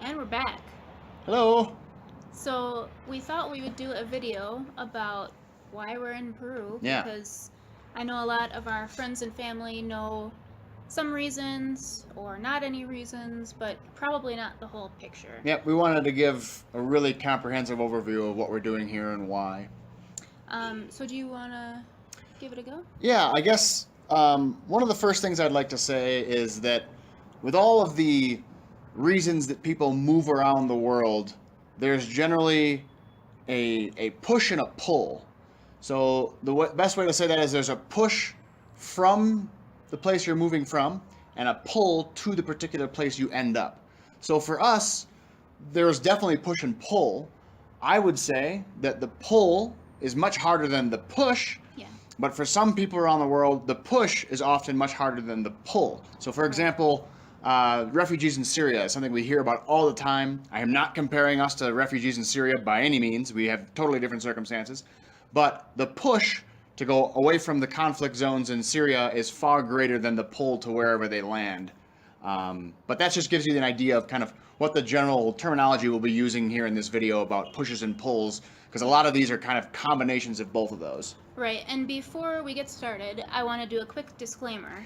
And we're back. Hello. So we thought we would do a video about why we're in Peru Yeah. because I know a lot of our friends and family know some reasons or not any reasons, but probably not the whole picture. Yep, we wanted to give a really comprehensive overview of what we're doing here and why. So do you want to give it a go? Yeah, I guess one of the first things I'd like to say is that with all of the reasons that people move around the world, there's generally a push and a pull. So the best way to say that is there's a push from the place you're moving from and a pull to the particular place you end up. So for us, there's definitely push and pull. I would say that the pull is much harder than the push. Yeah. But for some people around the world, the push is often much harder than the pull. So, for example, refugees in Syria is something we hear about all the time. I am not comparing us to refugees in Syria by any means. We have totally different circumstances. But the push to go away from the conflict zones in Syria is far greater than the pull to wherever they land. But that just gives you an idea of kind of what the general terminology we'll be using here in this video about pushes and pulls, because a lot of these are kind of combinations of both of those. Right, and before we get started, I want to do a quick disclaimer.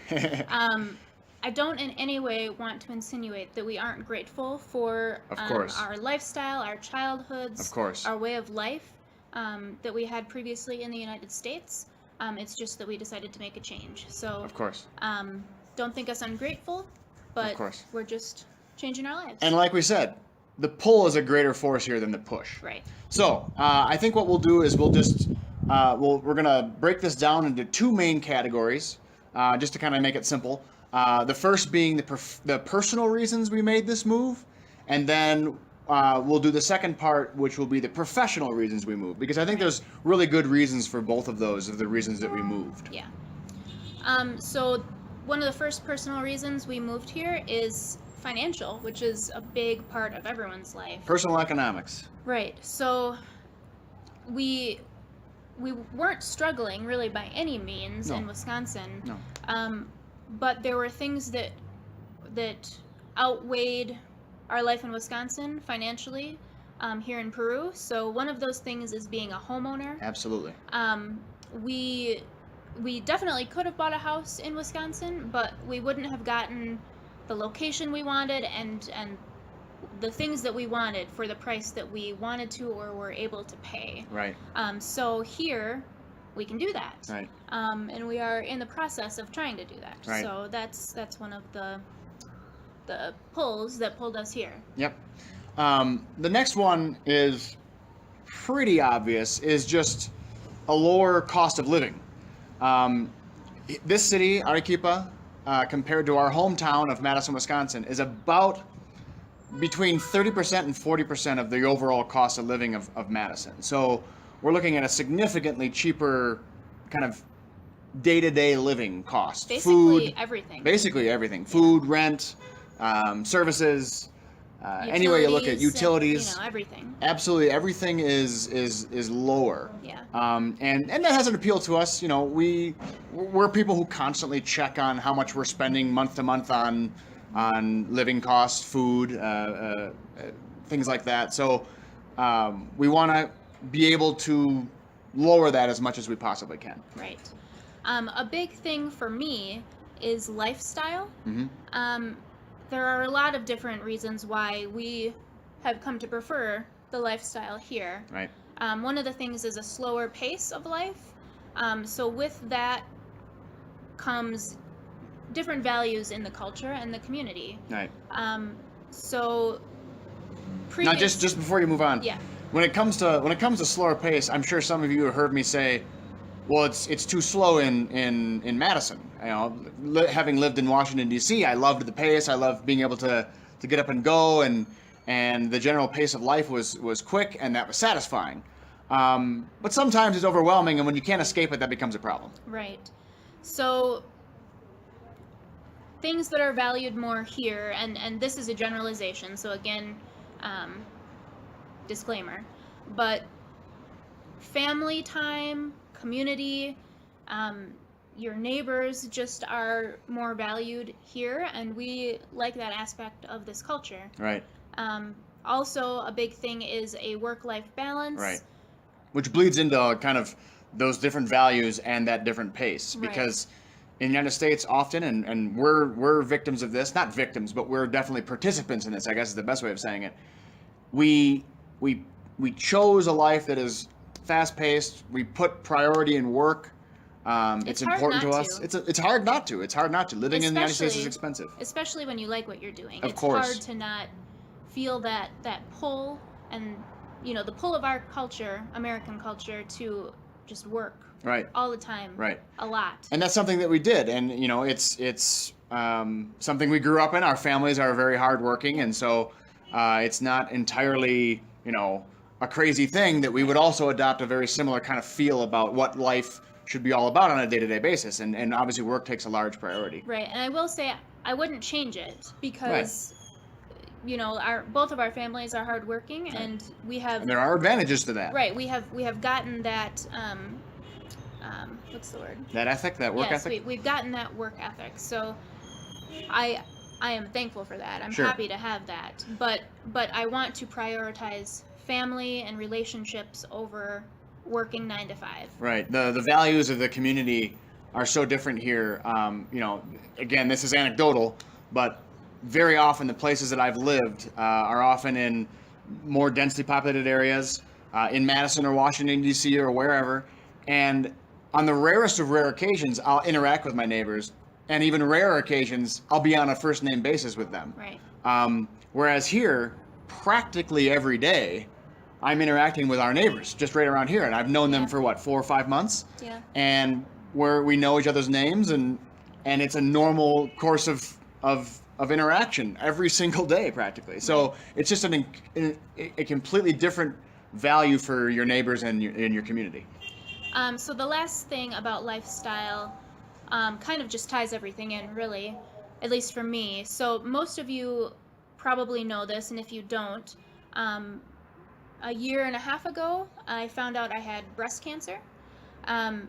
I don't in any way want to insinuate that we aren't grateful for Of course. our lifestyle, our childhoods, Of course. our way of life that we had previously in the United States. It's just that we decided to make a change. So, Of course. don't think us ungrateful, but Of course. we're just changing our lives. And like we said, the pull is a greater force here than the push. Right. So I think what we'll do is we're gonna break this down into two main categories, just to kind of make it simple. The first being the personal reasons we made this move, and then we'll do the second part, which will be the professional reasons we moved, because I think there's really good reasons for both of those of the reasons that we moved. Yeah. So one of the first personal reasons we moved here is financial, which is a big part of everyone's life. Personal economics. Right. So we weren't struggling really by any means No. in Wisconsin. No. But there were things that outweighed our life in Wisconsin financially here in Peru. So one of those things is being a homeowner. Absolutely. We definitely could have bought a house in Wisconsin, but we wouldn't have gotten the location we wanted and the things that we wanted for the price that we wanted to or were able to pay. Right. So here we can do that. Right. And we are in the process of trying to do that. Right. So that's one of the pulls that pulled us here. Yep. The next one is pretty obvious, is just a lower cost of living. This city, Arequipa, compared to our hometown of Madison, Wisconsin, is about between 30% and 40% of the overall cost of living of Madison. So we're looking at a significantly cheaper kind of day-to-day living cost. Basically everything. Basically everything. Food, rent, services, any way you look at utilities. And, everything. Absolutely, everything is lower. Yeah. And that has an appeal to us. You know, we're people who constantly check on how much we're spending month to month on living costs, food, things like that. So we want to be able to lower that as much as we possibly can. Right. A big thing for me is lifestyle. Mm-hmm. There are a lot of different reasons why we have come to prefer the lifestyle here. Right. One of the things is a slower pace of life. So with that comes different values in the culture and the community. Right. So Now, just before you move on. Yeah. When it comes to slower pace, I'm sure some of you have heard me say, well, it's too slow in Madison. You know, having lived in Washington D.C., I loved the pace. I loved being able to get up and go, and the general pace of life was quick, and that was satisfying. But sometimes it's overwhelming, and when you can't escape it, that becomes a problem. Right. So things that are valued more here, and this is a generalization, so again, disclaimer, but family time, community, your neighbors just are more valued here, and we like that aspect of this culture. Right. Also, a big thing is a work-life balance. Right. Which bleeds into kind of those different values and that different pace. Right. Because in the United States, often, and we're victims of this, not victims, but we're definitely participants in this, I guess is the best way of saying it. We chose a life that is fast-paced. We put priority in work. It's hard important to not us. to. It's hard not to. It's hard not to. Living in the United States is Especially- expensive. Especially when you like what you're doing. Of It's course. hard to not feel that pull, and the pull of our culture, American culture, to just work Right. all the time. Right. A lot. And that's something that we did, and it's something we grew up in. Our families are very hardworking, and so it's not entirely a crazy thing that we would also adopt a very similar kind of feel about what life should be all about on a day-to-day basis, and obviously work takes a large priority. Right. And I will say I wouldn't change it because both of our families are hardworking, and we have And there are advantages to that. right. We have gotten that what's the word? That ethic, that work yes, ethic. we've gotten that work ethic. So I am thankful for that. I'm Sure. happy to have that. But I want to prioritize family and relationships over working 9 to 5. Right. The values of the community are so different here. Again, this is anecdotal, but very often the places that I've lived are often in more densely populated areas, in Madison or Washington, D.C. or wherever. And on the rarest of rare occasions, I'll interact with my neighbors. And even rarer occasions, I'll be on a first name basis with them. Right. Whereas here, practically every day, I'm interacting with our neighbors just right around here. And I've known them Yeah. for 4 or 5 months. Yeah. And we know each other's names, and it's a normal course of interaction every single day practically. So it's just a completely different value for your neighbors and in your community. So the last thing about lifestyle kind of just ties everything in, really, at least for me. So most of you probably know this, and if you don't, a year and a half ago, I found out I had breast cancer. I'm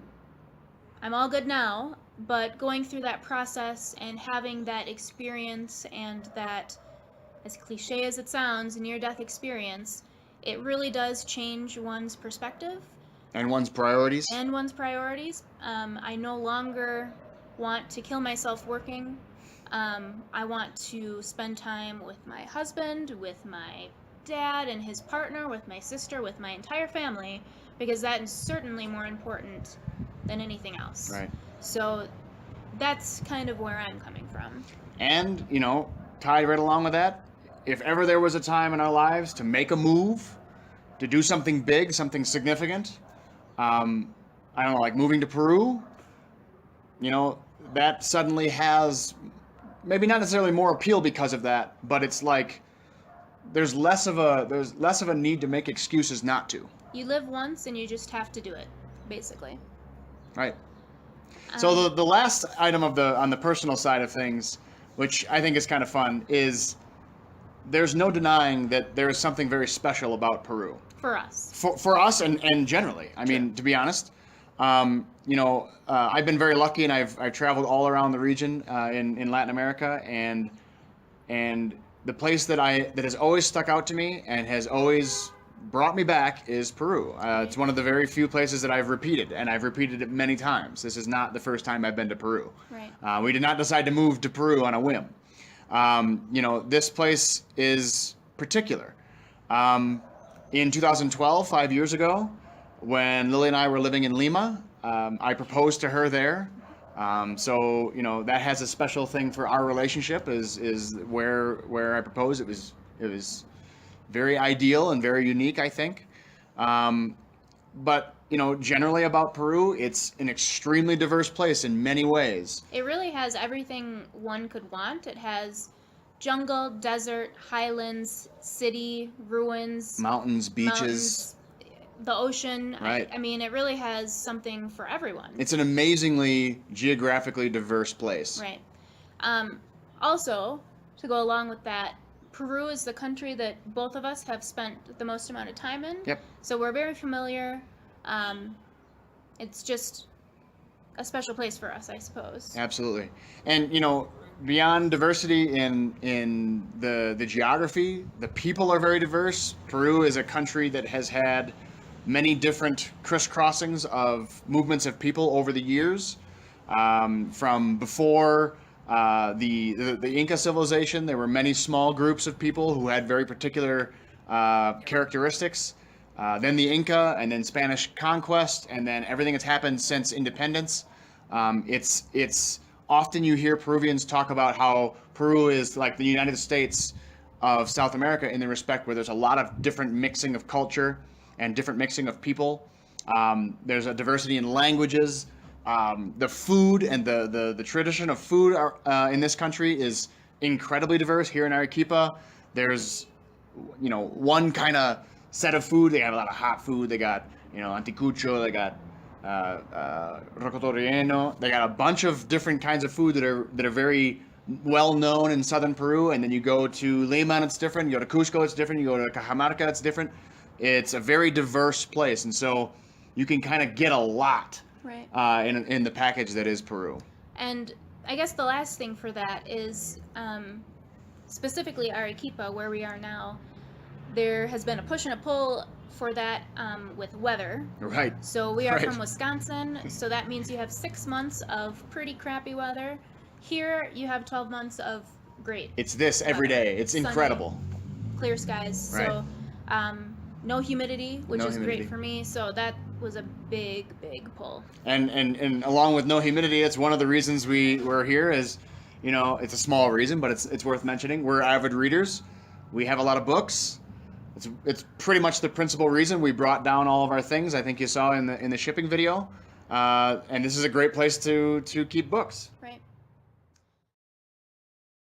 all good now, but going through that process and having that experience, and that, as cliche as it sounds, near-death experience, it really does change one's perspective. And one's priorities. I no longer want to kill myself working. I want to spend time with my husband, with my dad and his partner, with my sister, with my entire family, because that is certainly more important than anything else. Right. So that's kind of where I'm coming from. And, tied right along with that, if ever there was a time in our lives to make a move, to do something big, something significant, I don't know, like moving to Peru, that suddenly has maybe not necessarily more appeal because of that, but it's like there's less of a need to make excuses not to. You live once and you just have to do it, basically. Right. So the last item on the personal side of things, which I think is kind of fun, is there's no denying that there is something very special about Peru. For us. For us and generally. I mean, to be honest, I've been very lucky, and I've traveled all around the region in Latin America, and the place that has always stuck out to me and has always brought me back is Peru. It's one of the very few places that I've repeated, and I've repeated it many times. This is not the first time I've been to Peru. Right. We did not decide to move to Peru on a whim. This place is particular. In 2012, 5 years ago, when Lily and I were living in Lima, I proposed to her there. So that has a special thing for our relationship. Is where I proposed. It was very ideal and very unique, I think. But generally about Peru, it's an extremely diverse place in many ways. It really has everything one could want. It has jungle, desert, highlands, city, ruins, Mountains, beaches. The ocean. Right. I mean, it really has something for everyone. It's an amazingly geographically diverse place. Right. Also, to go along with that, Peru is the country that both of us have spent the most amount of time in. Yep. So we're very familiar. It's just a special place for us, I suppose. Absolutely. And beyond diversity in the geography, the people are very diverse. Peru is a country that has had many different crisscrossings of movements of people over the years. From before the Inca civilization, there were many small groups of people who had very particular characteristics. Then the Inca, and then Spanish conquest, and then everything that's happened since independence. It's often you hear Peruvians talk about how Peru is like the United States of South America in the respect where there's a lot of different mixing of culture and different mixing of people. There's a diversity in languages. The food and the tradition of food in this country is incredibly diverse. Here in Arequipa, there's one kind of set of food. They have a lot of hot food. They got anticucho. They got rocoto relleno. They got a bunch of different kinds of food that are very well known in southern Peru. And then you go to Lima and it's different. You go to Cusco, it's different. You go to Cajamarca, it's different. It's a very diverse place, and so you can kind of get a lot Right. In the package that is Peru. And I guess the last thing for that is specifically Arequipa, where we are now. There has been a push and a pull for that with weather. Right. So we are Right. from Wisconsin, so that means you have 6 months of pretty crappy weather. Here you have 12 months of great. It's this every day. It's Sunny, incredible. clear skies. Right. So no humidity, which No is humidity. great for me. So that was a big pull. And along with no humidity, it's one of the reasons we're here is, it's a small reason, but it's worth mentioning. We're avid readers. We have a lot of books. It's pretty much the principal reason we brought down all of our things. I think you saw in the shipping video. And this is a great place to keep books.